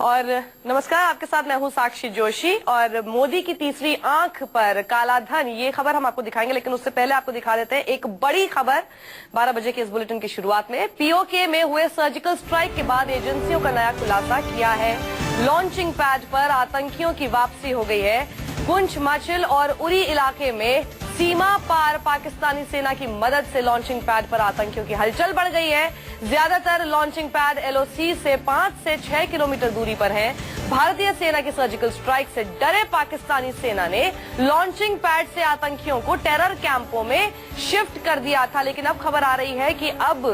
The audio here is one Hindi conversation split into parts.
और नमस्कार, आपके साथ मैं हूं साक्षी जोशी। और मोदी की तीसरी आंख पर काला धन, ये खबर हम आपको दिखाएंगे, लेकिन उससे पहले आपको दिखा देते हैं एक बड़ी खबर 12 बजे के इस बुलेटिन की शुरुआत में। पीओके में हुए सर्जिकल स्ट्राइक के बाद एजेंसियों का नया खुलासा किया है। लॉन्चिंग पैड पर आतंकियों की वापसी हो गई है। पुंछ, माचिल और उरी इलाके में सीमा पार पाकिस्तानी सेना की मदद से लॉन्चिंग पैड पर आतंकियों की हलचल बढ़ गई है। ज्यादातर लॉन्चिंग पैड एलओसी से 5 से 6 किलोमीटर दूरी पर हैं। भारतीय सेना की सर्जिकल स्ट्राइक से डरे पाकिस्तानी सेना ने लॉन्चिंग पैड से आतंकियों को टेरर कैंपों में शिफ्ट कर दिया था, लेकिन अब खबर आ रही है कि अब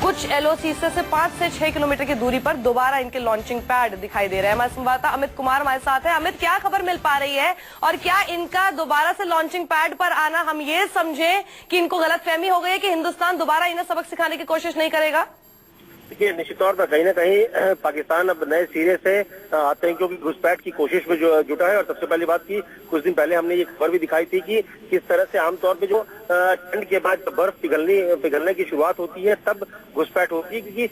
कुछ एलओसी से 5 से 6 किलोमीटर की दूरी पर दोबारा इनके लॉन्चिंग पैड दिखाई दे रहे हैं। हमारे संवाददाता अमित कुमार हमारे साथ है। अमित, क्या खबर मिल पा रही है और क्या इनका दोबारा से लॉन्चिंग पैड पर आना हम ये समझे कि इनको गलतफहमी हो गई है कि हिंदुस्तान दोबारा इन्हें सबक सिखाने की कोशिश नहीं करेगा? देखिए, निश्चित तौर पर कहीं न कहीं पाकिस्तान अब नए सिरे से आतंकियों की घुसपैठ की कोशिश में जुटा है। और सबसे पहली बात की, कुछ दिन पहले हमने ये खबर भी दिखाई थी कि किस तरह से आमतौर पे जो ठंड के बाद बर्फ पिघलने की शुरुआत होती है तब घुसपैठ होती है, क्योंकि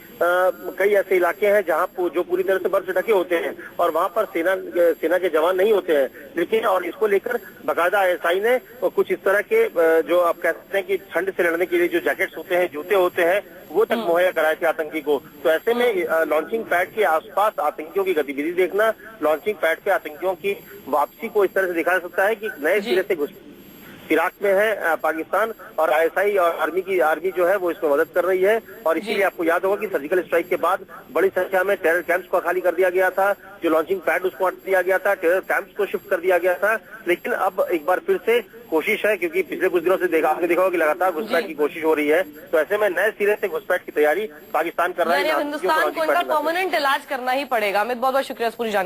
कई ऐसे इलाके हैं जहाँ जो पूरी तरह से बर्फ से ढके होते हैं और वहाँ पर सेना के जवान नहीं होते हैं। लेकिन और इसको लेकर बाकायदा आईएसआई ने कुछ इस तरह के जो आप कह सकते हैं कि ठंड से लड़ने के लिए जो जैकेट्स होते हैं, जूते होते हैं, वो तक मुहैया कराए थे आतंकी को। तो ऐसे में लॉन्चिंग पैड के आसपास आतंकियों की गतिविधि देखना, लॉन्चिंग पैड पे आतंकियों की वापसी को इस तरह से दिखा जा सकता है कि नए सिरे से इराक में है पाकिस्तान, और आईएसआई और आर्मी जो है वो इसमें मदद कर रही है। और इसीलिए आपको याद होगा कि सर्जिकल स्ट्राइक के बाद बड़ी संख्या में टेरर कैंप्स को खाली कर दिया गया था, जो लॉन्चिंग पैड उसको हटा दिया गया था, टेरर कैंप्स को शिफ्ट कर दिया गया था। लेकिन अब एक बार फिर से कोशिश है, क्योंकि पिछले कुछ दिनों से देखा होगा कि लगातार घुसपैठ की कोशिश हो रही है। तो ऐसे में नए सिरे से घुसपैठ की तैयारी पाकिस्तान कर रहा है। हिंदुस्तान को इनका परमानेंट इलाज करना ही पड़ेगा। अमित, बहुत बहुत शुक्रिया पूरी जानकारी।